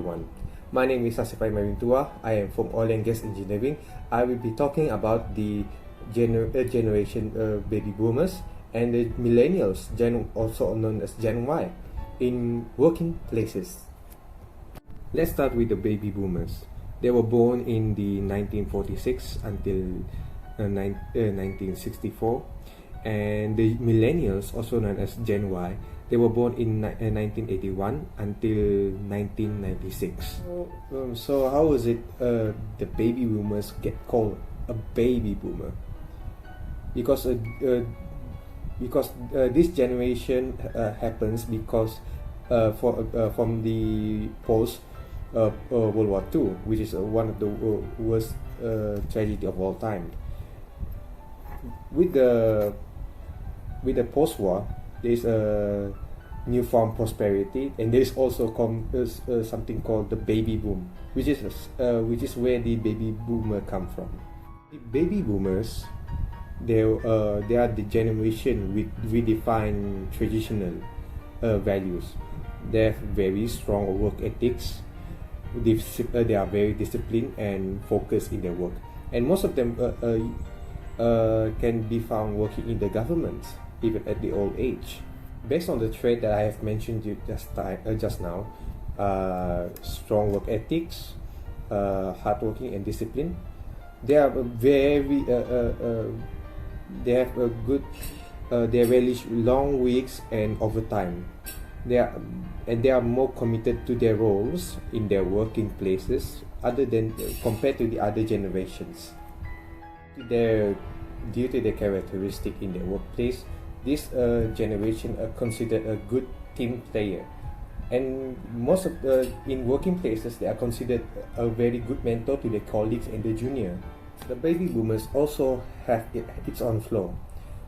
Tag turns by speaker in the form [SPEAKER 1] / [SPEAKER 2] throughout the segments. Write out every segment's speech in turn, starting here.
[SPEAKER 1] everyone. My name is Hasif Aiman. I am from Oil and Gas Engineering. I will be talking about the generation baby boomers and the millennials, also known as Gen Y, in working places. Let's start with the baby boomers. They were born in the 1946 until 1964, and the millennials, also known as Gen Y, they were born in 1981 until 1996. So how is it the baby boomers get called a baby boomer? Because this generation happens because from the post World War II, which is one of the worst tragedy of all time. With the post-war, there is a newfound prosperity, and there is also something called the baby boom, which is where the baby boomer come from. The baby boomers, they are the generation with redefined traditional values. They have very strong work ethics. They are very disciplined and focused in their work, and most of them can be found working in the government even at the old age. Based on the trait that I have mentioned just now, strong work ethics, hardworking and discipline, they are very they have a good they relish long weeks and overtime. They are more committed to their roles in their working places compared to the other generations. Due to their characteristic in their workplace, this generation are considered a good team player, and most of in working places they are considered a very good mentor to their colleagues and the junior. The baby boomers also have its own flaw,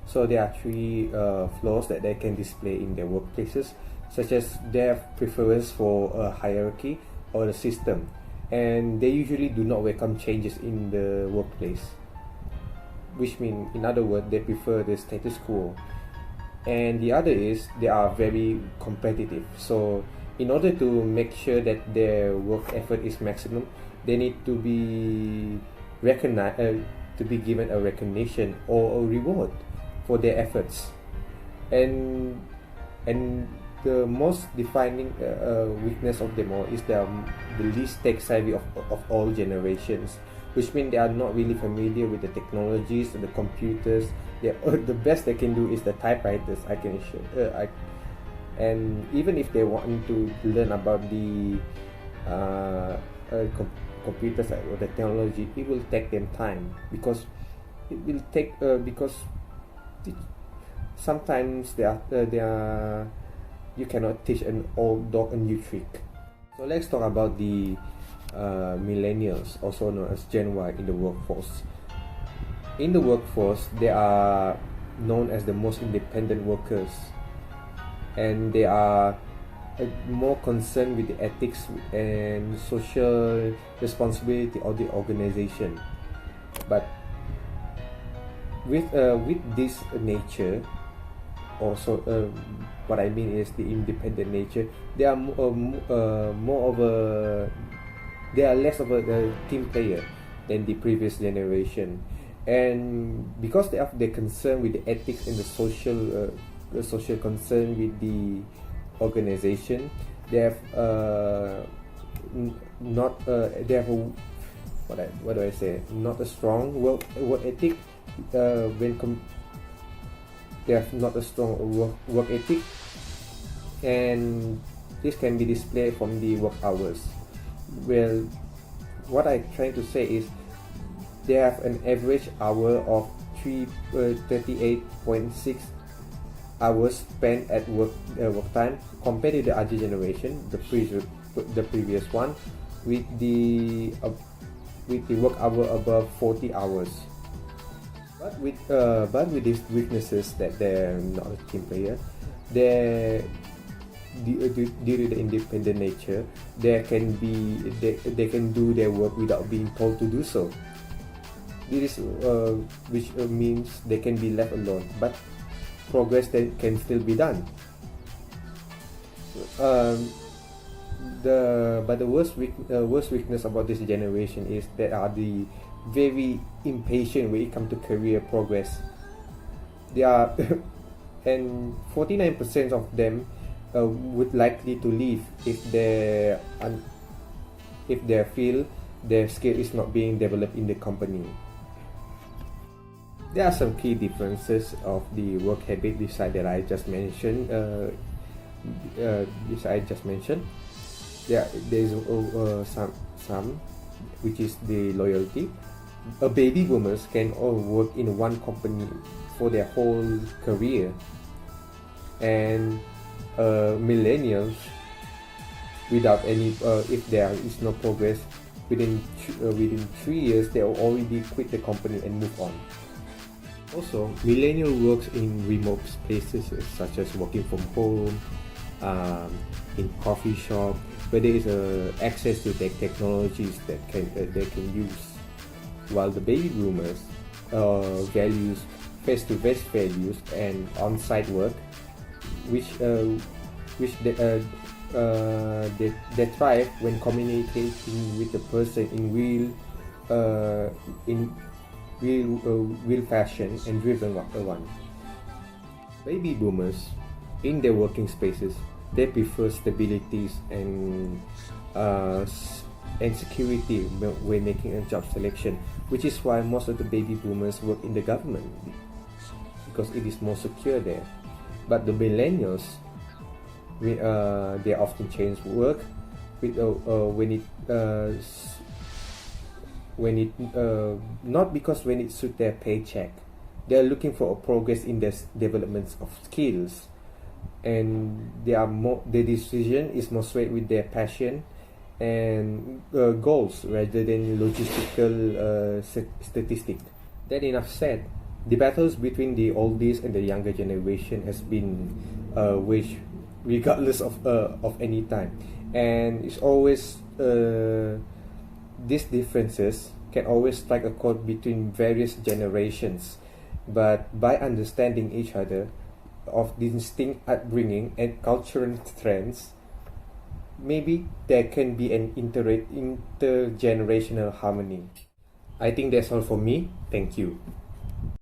[SPEAKER 1] so there are three flaws that they can display in their workplaces, such as their preference for a hierarchy or a system, and they usually do not welcome changes in the workplace, which means, in other words, they prefer the status quo. And the other is they are very competitive, so in order to make sure that their work effort is maximum, they need to be recognized, to be given a recognition or a reward for their efforts. And the most defining weakness of them all is they are the least tech savvy of all generations, which means they are not really familiar with the technologies, the computers. The best they can do is the typewriters, I can assure. And even if they want to learn about the computers or the technology, it will take them time, because it will take sometimes you cannot teach an old dog a new trick. So let's talk about the millennials, also known as Gen Y, in the workforce. In the workforce, they are known as the most independent workers, and they are more concerned with the ethics and social responsibility of the organization. But with this nature, also what I mean is the independent nature, they are they are less of a team player than the previous generation. And because they have their concern with the ethics and the social concern with the organization, they have not a strong work ethic. They have not a strong work ethic, and this can be displayed from the work hours. Well, what I'm trying to say is they have an average hour of 38.6 hours spent at work time, compared to the other generation, the previous one, with the work hour above 40 hours. But with these weaknesses, that they're not a team player, due to the independent nature, they can do their work without being told to do so. This is which means they can be left alone, but progress can still be done. the worst weakness about this generation is they are the very impatient when it comes to career progress. They are and 49% of them would likely to leave if they feel their skill is not being developed in the company. There are some key differences of the work habit beside that I just mentioned. There's some which is the loyalty. Baby boomers can all work in one company for their whole career, and millennials, without any if there is no progress within 3 years, they will already quit the company and move on. Also, millennial works in remote spaces such as working from home, in coffee shop, where there is access to technologies that they can use. While the baby boomers values face-to-face values and on-site work, which they thrive when communicating with the person in real fashion and driven one. Baby boomers, in their working spaces, they prefer stabilities and security when making a job selection, which is why most of the baby boomers work in the government, because it is more secure there. But the millennials, they often change work not because when it suits their paycheck. They are looking for a progress in their developments of skills, and their decision is more swayed with their passion and goals rather than logistical statistic. That enough said, the battles between the oldies and the younger generation has been waged regardless of any time, and it's always these differences can always strike a chord between various generations, but by understanding each other of distinct upbringing and cultural trends, maybe there can be an intergenerational harmony. I think that's all for me. Thank you.